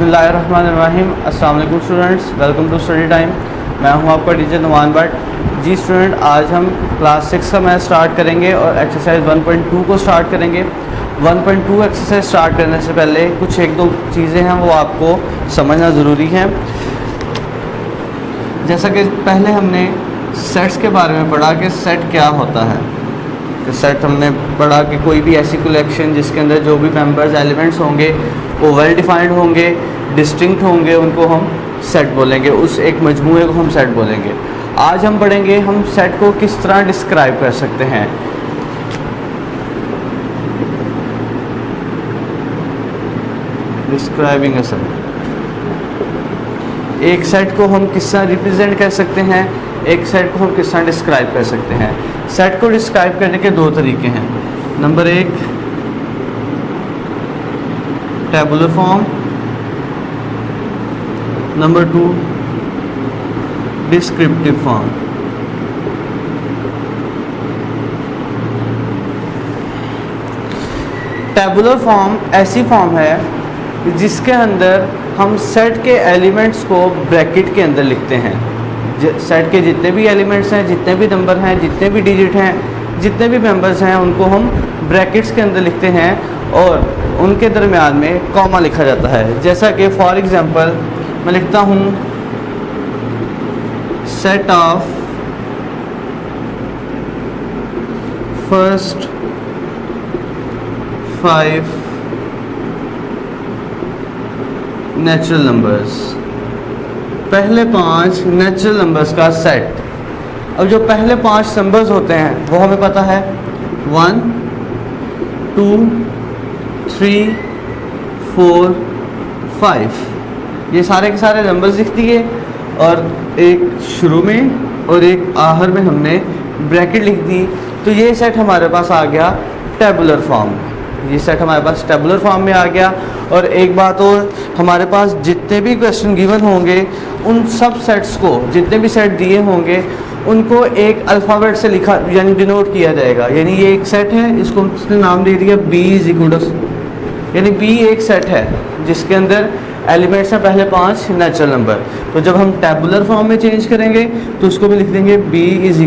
बिस्मिल्लाहिर्रहमानिर्रहीम। अस्सलाम वालेकुम students, welcome to study time. मैं हूं आपका टीचर नुमान भट्ट। जी स्टूडेंट, आज हम क्लास 6 का मैथ स्टार्ट करेंगे और एक्सरसाइज 1.2 को स्टार्ट करेंगे। 1.2 एक्सरसाइज स्टार्ट करने से पहले कुछ एक दो चीज़ें हैं वो आपको समझना ज़रूरी है। जैसा कि पहले हमने सेट्स के बारे में पढ़ा कि सेट क्या होता है। सेट हमने पढ़ा कि कोई भी ऐसी कलेक्शन जिसके अंदर जो भी मेंबर्स एलिमेंट्स होंगे वो वेल डिफाइंड होंगे, डिस्टिंक्ट होंगे, उनको हम सेट बोलेंगे। उस एक मजमूए को हम सेट बोलेंगे। आज हम पढ़ेंगे हम सेट को किस तरह डिस्क्राइब कर सकते हैं। डिस्क्राइबिंग अ सेट, एक सेट को हम किस तरह रिप्रेजेंट कर सकते हैं, एक सेट को हम किस तरह डिस्क्राइब कर सकते हैं। सेट को डिस्क्राइब करने के दो तरीके हैं। नंबर एक tabular form, number two descriptive form. Tabular form ऐसी फॉर्म है जिसके अंदर हम सेट के एलिमेंट्स को ब्रैकेट के अंदर लिखते हैं। सेट के जितने भी एलिमेंट्स हैं, जितने भी नंबर हैं, जितने भी डिजिट हैं, जितने भी मेंबर्स हैं, उनको हम ब्रैकेट्स के अंदर लिखते हैं और उनके दरमियान में कॉमा लिखा जाता है। जैसा कि फॉर एग्जांपल मैं लिखता हूँ set of first 5 natural numbers, पहले 5 नेचुरल नंबर्स का सेट। अब जो पहले 5 नंबर्स होते हैं वो हमें पता है 1 2 3 4 5। ये सारे के सारे नंबर्स लिख दिए और एक शुरू में और एक आखिर में हमने ब्रैकेट लिख दी। तो ये सेट हमारे पास आ गया टेबुलर फॉर्म। ये सेट हमारे पास टेबुलर फॉर्म में आ गया। और एक बात और, हमारे पास जितने भी क्वेश्चन गिवन होंगे उन सब सेट्स को, जितने भी सेट दिए होंगे उनको एक अल्फ़ाबेट से लिखा यानी डिनोट किया जाएगा। यानी ये एक सेट है, इसको हमने नाम दे दिया B = यानी B एक सेट है जिसके अंदर एलिमेंट्स हैं पहले 5 नेचुरल नंबर। तो जब हम टेबुलर फॉर्म में चेंज करेंगे तो उसको भी लिख देंगे B =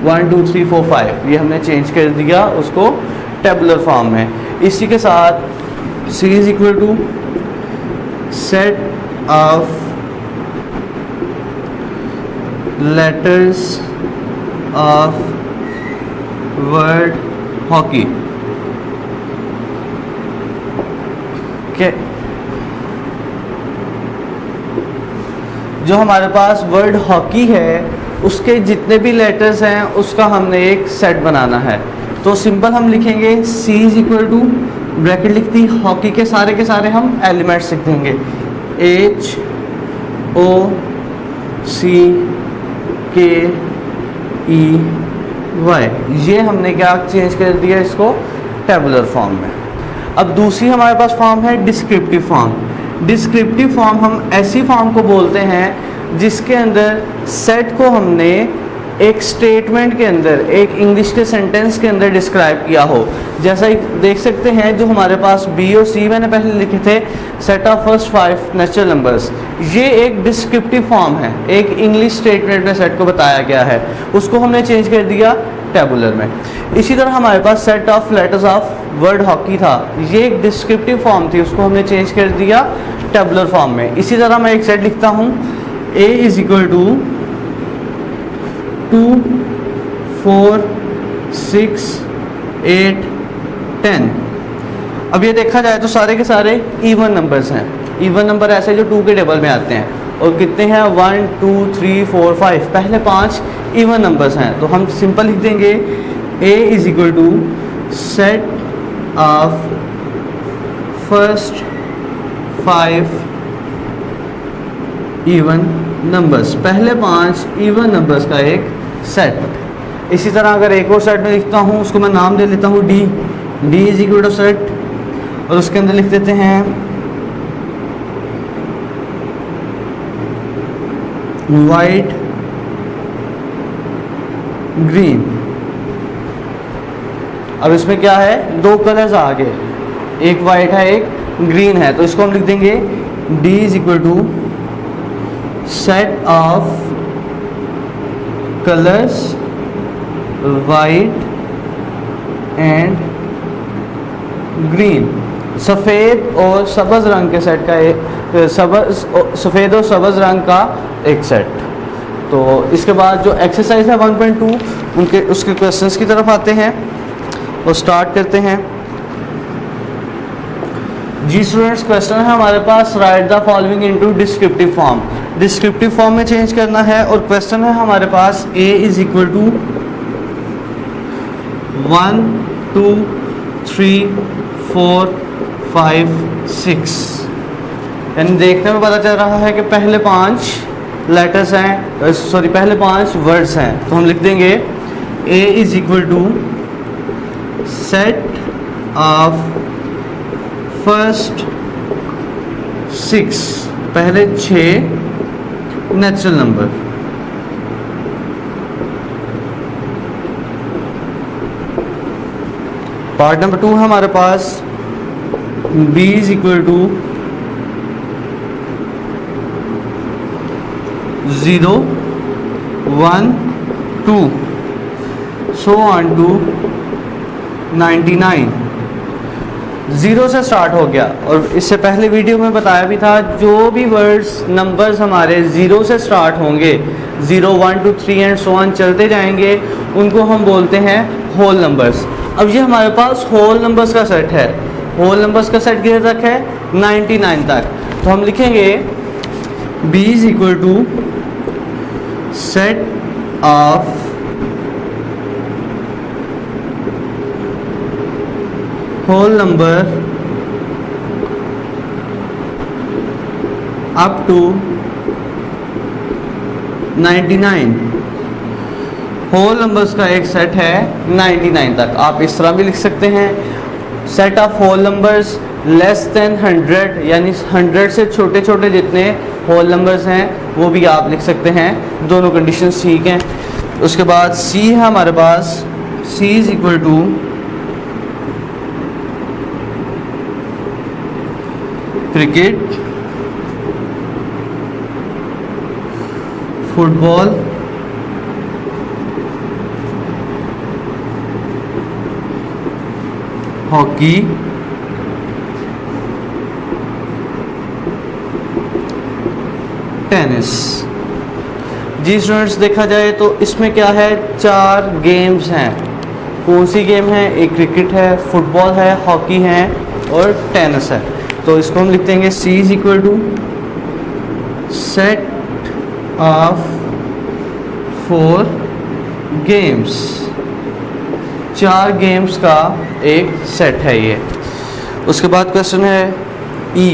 1 2 3 4 5। ये हमने चेंज कर दिया उसको टेबुलर फॉर्म में। इसी के साथ C = set of letters of word hockey. जो हमारे पास वर्ड हॉकी है उसके जितने भी लेटर्स हैं उसका हमने एक सेट बनाना है। तो सिंपल हम लिखेंगे C = ब्रैकेट लिख दी, हॉकी के सारे हम एलिमेंट्स लिख देंगे H O C K E Y। ये हमने क्या चेंज कर दिया इसको टेबुलर फॉर्म में। अब दूसरी हमारे पास फॉर्म है डिस्क्रिप्टिव फॉर्म। डिस्क्रिप्टिव फॉर्म हम ऐसी फॉर्म को बोलते हैं जिसके अंदर सेट को हमने एक स्टेटमेंट के अंदर, एक इंग्लिश के सेंटेंस के अंदर डिस्क्राइब किया हो। जैसा देख सकते हैं जो हमारे पास B और C मैंने पहले लिखे थे, set of first 5 natural numbers, ये एक डिस्क्रिप्टिव फॉर्म है, एक इंग्लिश स्टेटमेंट में सेट को बताया गया है, उसको हमने चेंज कर दिया टेबुलर में। इसी तरह हमारे पास set of letters of word hockey था, ये एक डिस्क्रिप्टिव फॉर्म थी, उसको हमने चेंज कर दिया टेबुलर फॉर्म में। इसी तरह मैं एक सेट लिखता हूँ A = 2 4 6 8 10। अब ये देखा जाए तो सारे के सारे इवन नंबर्स हैं। इवन नंबर ऐसे जो 2 के टेबल में आते हैं। और कितने हैं 1 2 3 4 5, पहले 5 इवन नंबर्स हैं। तो हम सिंपल लिख देंगे A = set of first 5 even numbers, पहले 5 इवन नंबर्स का एक सेट। इसी तरह अगर एक और सेट में लिखता हूँ उसको मैं नाम दे लेता हूँ D = सेट और उसके अंदर लिख देते हैं वाइट ग्रीन। अब इसमें क्या है, दो कलर्स आ गए, एक वाइट है एक ग्रीन है, तो इसको हम लिख देंगे D is equal to set of colours white and green, सफ़ेद और सब्ज़ रंग के सेट का एक सफ़ेद और सब्ज़ रंग का एक सेट। तो इसके बाद जो एक्सरसाइज है 1.2 उसके क्वेश्चंस की तरफ आते हैं और स्टार्ट करते हैं। जी स्टूडेंट्स, क्वेश्चन है हमारे पास right the following into descriptive form. Descriptive form में चेंज करना है और क्वेश्चन है हमारे पास a इज इक्वल टू 1 2 3 4 5 6, यानी देखने में पता चल रहा है कि पहले 5 लेटर्स हैं, सॉरी पहले 5 वर्ड्स हैं। तो हम लिख देंगे a is equal to set of first 6, पहले 6 नेचुरल नंबर। पार्ट नंबर 2 हमारे पास b is equal to 0 1 2 so on to 99। 0 से स्टार्ट हो गया और इससे पहले वीडियो में बताया भी था जो भी वर्ड्स नंबर्स हमारे 0 से स्टार्ट होंगे, 0 1 2 3 एंड सो ऑन चलते जाएंगे, उनको हम बोलते हैं होल नंबर्स। अब ये हमारे पास होल नंबर्स का सेट है। होल नंबर्स का सेट किधर तक है? 99 तक। तो हम लिखेंगे b is equal to set of whole number up to 99। Whole numbers का एक सेट है 99 तक। आप इस तरह भी लिख सकते हैं, set of whole numbers less than 100, यानी 100 से छोटे छोटे जितने होल नंबर्स हैं वो भी आप लिख सकते हैं। दोनों कंडीशंस ठीक हैं। उसके बाद c है हमारे पास, c is equal to cricket, football, hockey, tennis. जी स्टूडेंट्स, देखा जाए तो इसमें क्या है, 4 गेम्स हैं। कौन सी गेम है? एक क्रिकेट है, फुटबॉल है, हॉकी है और टेनिस है। तो इसको हम लिख देंगे c is equal to set of 4 games. 4 games का एक सेट है ये। उसके बाद क्वेश्चन है e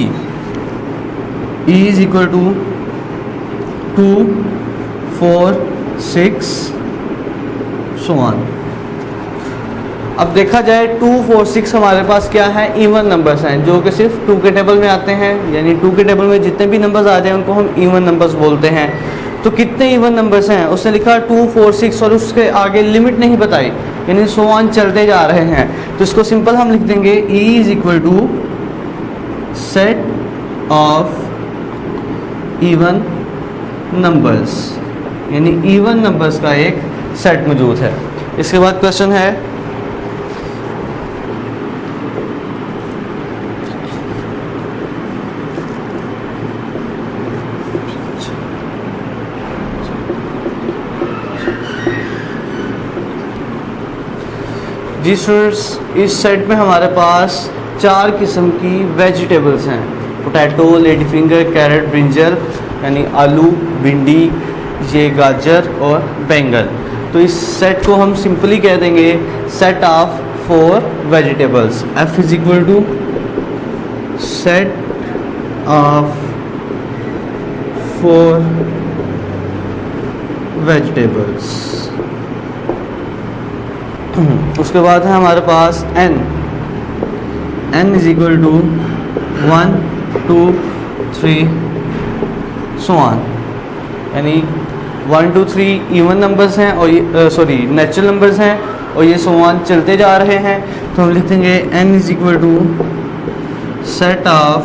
is equal to 2 4 6 so on. अब देखा जाए 2 4 6 हमारे पास क्या है, इवन नंबर्स हैं जो कि सिर्फ 2 के टेबल में आते हैं, यानी 2 के टेबल में जितने भी नंबर्स आ जाए उनको हम इवन नंबर्स बोलते हैं। तो कितने इवन नंबर्स हैं? उसने लिखा 2 4 6 और उसके आगे लिमिट नहीं बताई, यानी सो ऑन चलते जा रहे हैं। तो इसको सिंपल हम लिख देंगे e is equal to set of even numbers, यानी इवन नंबर्स का एक सेट मौजूद है। इसके बाद क्वेश्चन है जी स्टूडेंट्स, इस सेट में हमारे पास 4 किस्म की वेजिटेबल्स हैं, potato, lady finger, carrot, brinjal, यानी आलू, भिंडी, ये गाजर और बैंगन। तो इस सेट को हम सिंपली कह देंगे set of 4 vegetables. f is equal to set of 4 vegetables. उसके बाद है हमारे पास n is equal to 1 2 3 so on, यानी 1 2 3 इवन नंबर्स हैं और ये सॉरी नेचुरल नंबर्स हैं और ये सो ऑन चलते जा रहे हैं। तो हम लिख देंगे n is equal to set of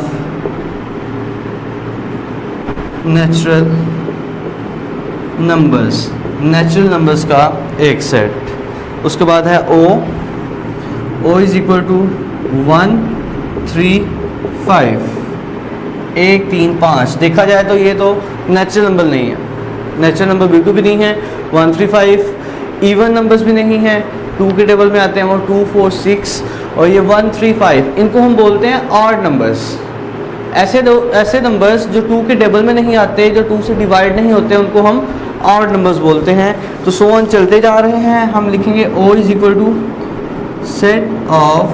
natural numbers का एक सेट। उसके बाद है ओ इज इक्वल टू 1 3 5, 1 3 5। देखा जाए तो ये तो नेचुरल नंबर नहीं है, नेचुरल नंबर बिल्कुल भी नहीं है। 1 3 5 इवन नंबर्स भी नहीं है, 2 के टेबल में आते हैं वो 2 4 6, और ये 1 3 5 इनको हम बोलते हैं ऑड नंबर्स। ऐसे नंबर्स जो 2 के टेबल में नहीं आते, जो 2 से डिवाइड नहीं होते, उनको हम ऑड नंबर्स बोलते हैं। तो सो ऑन चलते जा रहे हैं। हम लिखेंगे O is equal to set of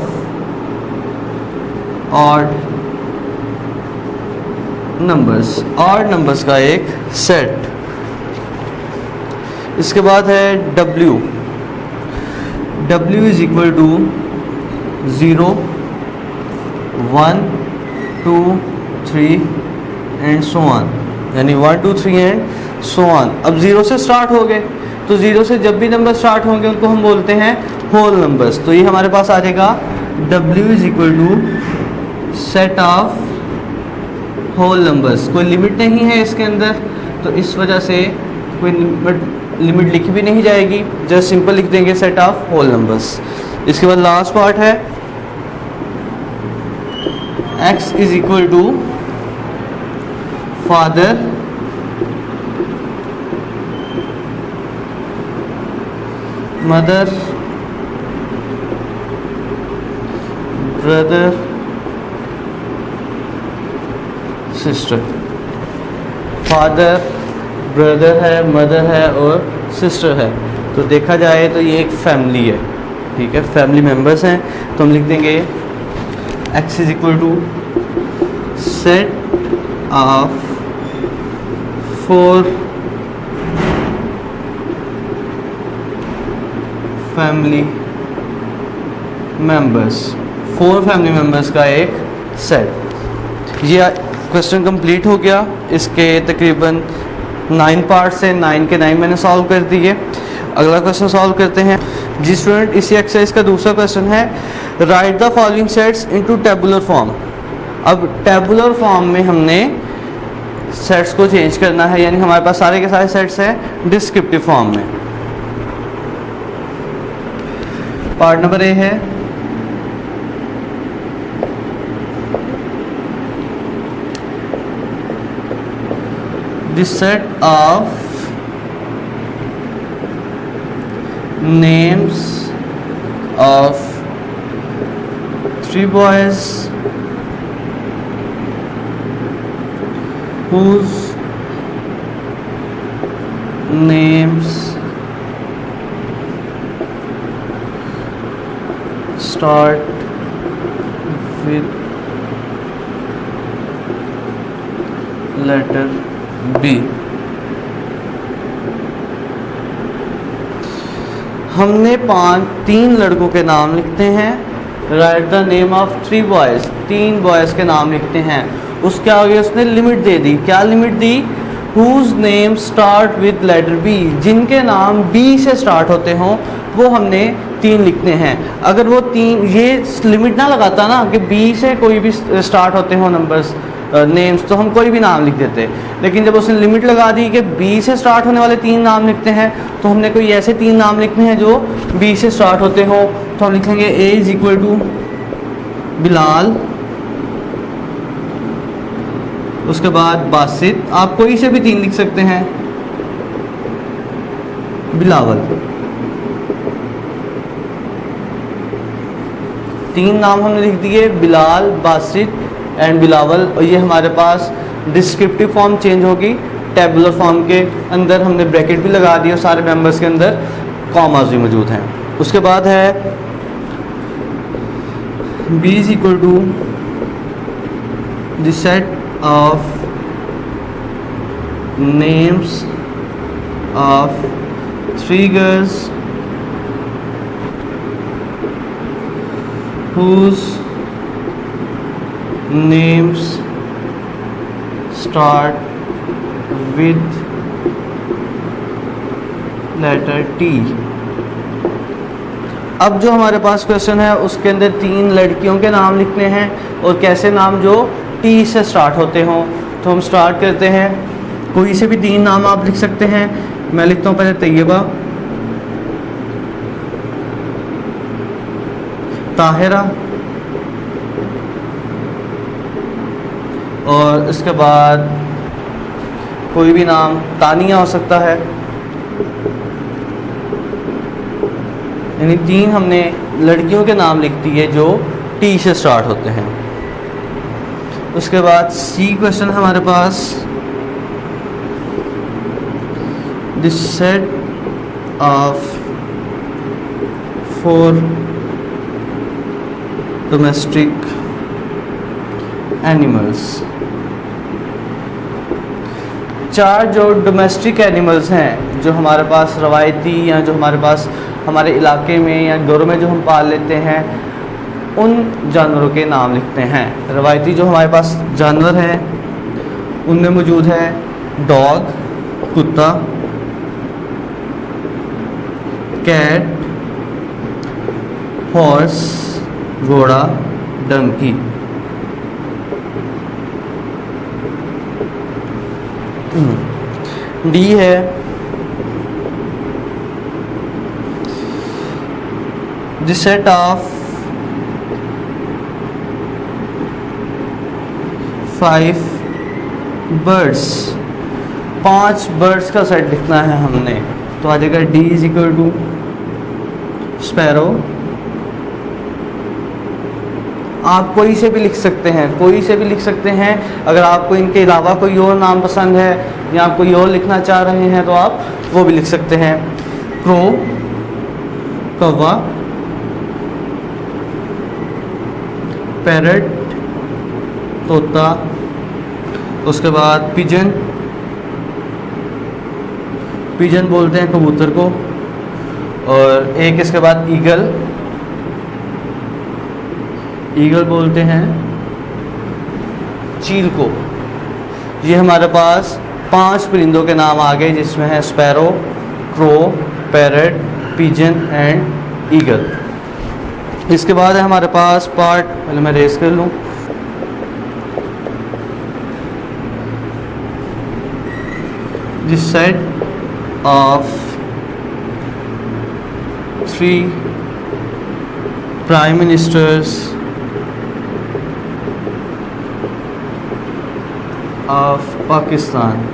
odd numbers का एक सेट। इसके बाद है W is equal to 0 1 2 3 and so on, यानी 1 2 3 एंड सो ऑन। अब 0 से स्टार्ट हो गए, तो 0 से जब भी नंबर स्टार्ट होंगे उनको हम बोलते हैं होल नंबर्स। तो ये हमारे पास आ जाएगा W is equal to set of whole numbers. कोई लिमिट नहीं है इसके अंदर, तो इस वजह से कोई लिमिट लिखी भी नहीं जाएगी, जस्ट सिंपल लिख देंगे सेट ऑफ होल नंबर्स। इसके बाद लास्ट पार्ट है x is equal to father mother brother sister. Father brother है, मदर है और सिस्टर है। तो देखा जाए तो ये एक फैमिली है, ठीक है, फैमिली मेंबर्स हैं। तो हम लिख देंगे x is equal to set of 4 family members का एक सेट। ये क्वेश्चन कंप्लीट हो गया। इसके तकरीबन 9 पार्ट्स हैं, 9 के 9 मैंने सॉल्व कर दिए। अगला क्वेश्चन सॉल्व करते हैं। जी स्टूडेंट, इसी एक्सरसाइज का दूसरा क्वेश्चन है right the following sets into tabular form. अब टेबुलर फॉर्म में हमने सेट्स को चेंज करना है, यानी हमारे पास सारे के सारे सेट्स हैं डिस्क्रिप्टिव फॉर्म में। पार्ट नंबर ए है the set of names of 3 boys whose names start with letter B। हमने 3 लड़कों के नाम लिखते हैं। Right the name of 3 boys, 3 boys के नाम लिखते हैं। उसके आगे उसने लिमिट दे दी। क्या लिमिट दी? Whose name start with letter B, जिनके नाम बी से स्टार्ट होते हों वो हमने 3 लिखते हैं। अगर वो 3 ये लिमिट ना लगाता ना कि बी से कोई भी स्टार्ट होते हों नंबर्स नेम्स, तो हम कोई भी नाम लिख देते। लेकिन जब उसने लिमिट लगा दी कि बी से स्टार्ट होने वाले 3 नाम लिखते हैं, तो हमने कोई ऐसे 3 नाम लिखने हैं जो बी से स्टार्ट होते हो। तो हम लिखेंगे ए इज इक्वल टू बिलाल, उसके बाद बासित, आप कोई से भी 3 लिख सकते हैं, बिलावल। 3 नाम हमने लिख दिए, बिलाल, बासित एंड बिलावल। और ये हमारे पास डिस्क्रिप्टिव फॉर्म चेंज होगी। टेबुलर फॉर्म के अंदर हमने ब्रैकेट भी लगा दिया, सारे मेंबर्स के अंदर कॉमास भी मौजूद हैं। उसके बाद है B is equal to the set of names of 3 girls whose names start with letter T। अब जो हमारे पास क्वेश्चन है उसके अंदर 3 लड़कियों के नाम लिखने हैं, और कैसे नाम जो T से स्टार्ट होते हों। तो हम स्टार्ट करते हैं कोई से भी 3 नाम आप लिख सकते हैं। मैं लिखता हूँ पहले तैयबा, ताहिरा, और इसके बाद कोई भी नाम, तानिया हो सकता है। यानी 3 हमने लड़कियों के नाम लिख दिए जो टी से स्टार्ट होते हैं। उसके बाद सी क्वेश्चन हमारे पास, this set of 4 domestic animals, 4 जो डोमेस्टिक एनिमल्स हैं जो हमारे पास रवायती या जो हमारे पास हमारे इलाके में या घरों में जो हम पाल लेते हैं, उन जानवरों के नाम लिखते हैं। रवायती जो हमारे पास जानवर हैं उनमें मौजूद है डॉग, कुत्ता, कैट, हॉर्स, घोड़ा, डंकी। डी है the set of 5 birds, 5 birds का सेट लिखना है हमने। तो आ जाएगा D is equal to sparrow. आप कोई से भी लिख सकते हैं, कोई से भी लिख सकते हैं। अगर आपको इनके अलावा कोई और नाम पसंद है या आप कोई और लिखना चाह रहे हैं तो आप वो भी लिख सकते हैं। क्रो, कौवा, पैरट, तोता, उसके बाद पिजन, पिजन बोलते हैं कबूतर को, और एक इसके बाद ईगल, ईगल बोलते हैं चील को। ये हमारे पास 5 परिंदों के नाम आ गए जिसमें है sparrow, crow, parrot, pigeon and eagle. इसके बाद है हमारे पास पार्ट, पहले मैं रेस कर लूँ। This set of 3 prime ministers of Pakistan,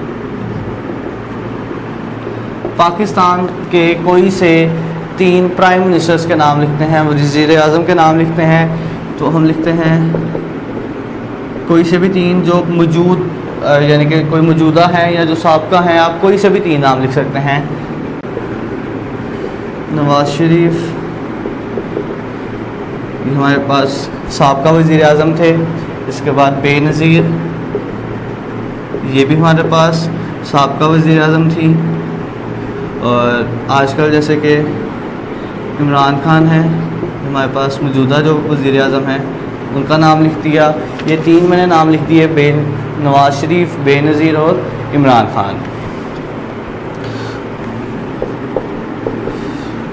Pakistan के कोई से 3 प्राइम मिनिस्टर्स के नाम लिखते हैं, वज़ीर आज़म के नाम लिखते हैं। तो हम लिखते हैं कोई से भी 3 जो मौजूद यानी कि कोई मौजूदा है या जो साबका है, आप कोई से भी 3 नाम लिख सकते हैं। नवाज शरीफ, ये हमारे पास साबका वज़ीर आज़म थे। इसके बाद बेनज़ीर, ये भी हमारे पास साबका वज़ीर आज़म थी। और आजकल जैसे कि इमरान खान है, हमारे पास मौजूदा जो वज़ीर आज़म हैं उनका नाम लिख दिया। ये 3 मैंने नाम लिख दिए, नवाज शरीफ, बेनज़ीर और इमरान खान।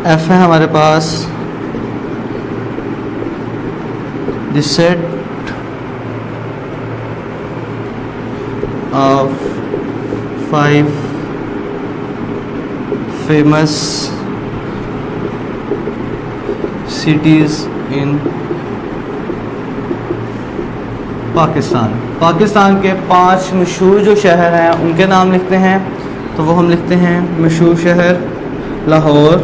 एफ है हमारे पास the set of 5 famous cities in Pakistan, Pakistan के 5 मशहूर जो शहर हैं उनके नाम लिखते हैं। तो वो हम लिखते हैं मशहूर शहर लाहौर,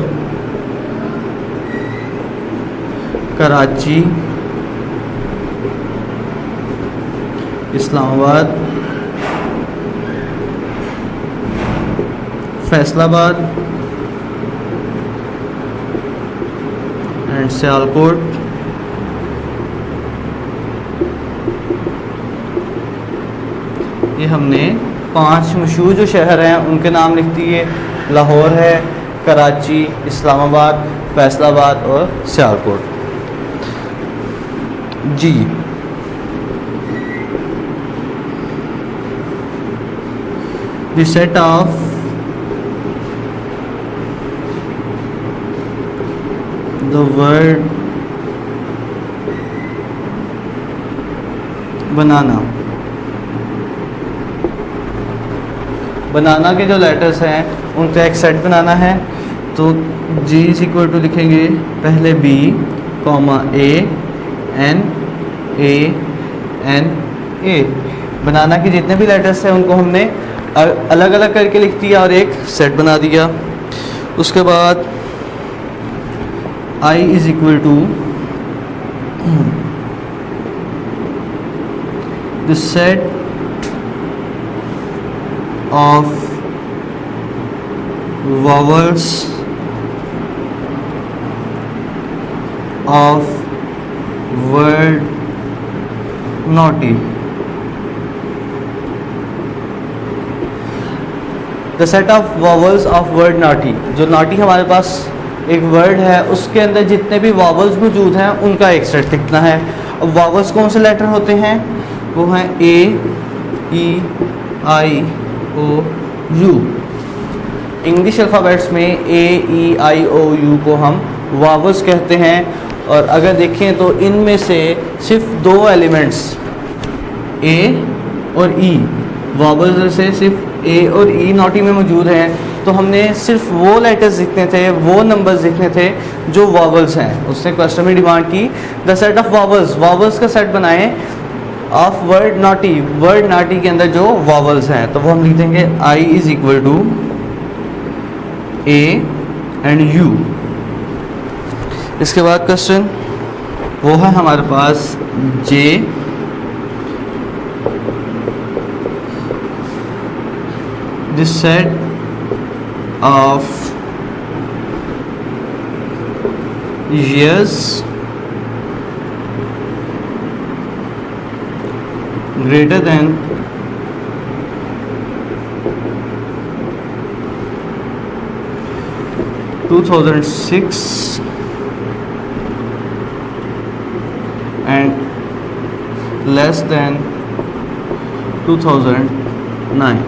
कराची, इस्लामाबाद, फैसलाबाद एंड सियालकोट। ये हमने 5 मशहूर जो शहर हैं उनके नाम लिख दिए। लाहौर है, कराची, इस्लामाबाद, फैसलाबाद और Sialkot. G the set of the word banana, banana के जो लेटर्स हैं उनका एक सेट बनाना है। तो G इज इक्वल टू लिखेंगे पहले B comma A N A N A। बनाना के जितने भी लेटर्स हैं उनको हमने अलग अलग करके लिख दिया और एक सेट बना दिया। उसके बाद I is equal to the set of vowels of word naughty। The set of vowels of word naughty, जो naughty हमारे पास एक वर्ड है उसके अंदर जितने भी वॉवल्स मौजूद हैं उनका एक सेट लिखना है। अब वॉवल्स कौन से लेटर होते हैं? वो हैं A E I O U। English alphabets में A E I O U को हम वॉवल्स कहते हैं। और अगर देखें तो इनमें से सिर्फ दो एलिमेंट्स A और E, वॉवल्स से सिर्फ A और E नॉटी में मौजूद हैं। तो हमने सिर्फ वो लेटर्स लिखने थे, वो नंबर्स लिखने थे जो वॉवल्स हैं। उसने क्वेश्चन में डिमांड की the set of vowels, vowels का सेट बनाएं of word naughty, word naughty के अंदर जो वॉवल्स हैं। तो वो हम लिख देंगे I is equal to A and U। इसके बाद क्वेश्चन वो है हमारे पास J this set of years greater than 2006 and less than 2009।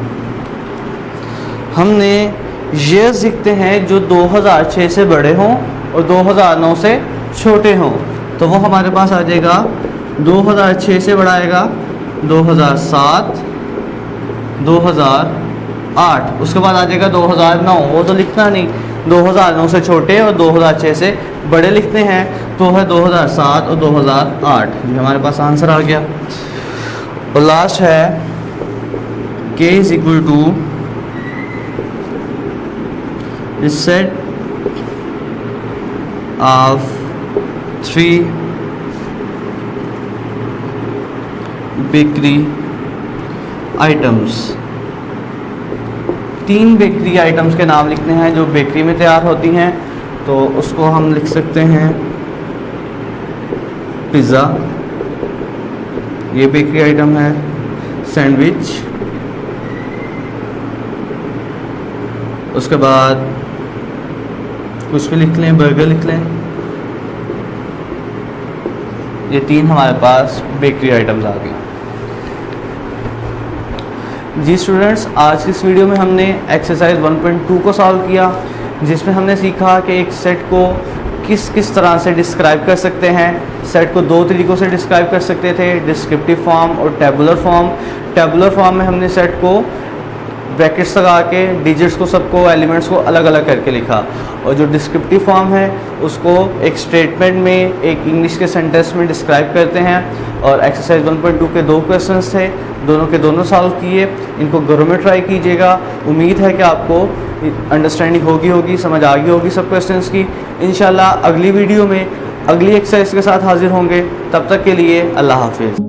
हमने years लिखते हैं जो 2006 से बड़े हों और 2009 से छोटे हों। तो वो हमारे पास आ जाएगा 2006 से बड़ा आएगा 2007, 2008। उसके बाद आ जाएगा 2009, वो तो लिखना नहीं, 2009 से छोटे और 2006 से बड़े लिखते हैं। तो है 2007 और 2008। ये हमारे पास आंसर आ गया। और लास्ट है K is equal to the set of 3 bakery items. 3 bakery items के नाम लिखने हैं जो बेकरी में तैयार होती हैं। तो उसको हम लिख सकते हैं पिज़्ज़ा, ये बेकरी आइटम है, सैंडविच, उसके बाद कुछ भी लिख लें, बर्गर लिख लें। ये 3 हमारे पास बेकरी आइटम्स आ गए। जी स्टूडेंट्स, आज की इस वीडियो में हमने एक्सरसाइज 1.2 को सॉल्व किया, जिसमें हमने सीखा कि एक सेट को किस किस तरह से डिस्क्राइब कर सकते हैं। सेट को 2 तरीक़ों से डिस्क्राइब कर सकते थे, डिस्क्रिप्टिव फॉर्म और टेबुलर फॉर्म। टेबुलर फॉर्म में हमने सेट को ब्रैकेट्स लगा के डिजिट्स को, सबको, एलिमेंट्स को अलग अलग करके लिखा। और जो डिस्क्रिप्टिव फॉर्म है उसको एक स्टेटमेंट में, एक इंग्लिश के सेंटेंस में डिस्क्राइब करते हैं। और एक्सरसाइज 1.2 के 2 क्वेश्चंस थे, दोनों के दोनों सॉल्व किए। इनको घरों में ट्राई कीजिएगा। उम्मीद है कि आपको अंडरस्टैंडिंग होगी, समझ आ गई होगी सब क्वेश्चंस की। इंशाल्लाह अगली वीडियो में अगली एक्सरसाइज के साथ हाजिर होंगे। तब तक के लिए अल्लाह हाफिज़।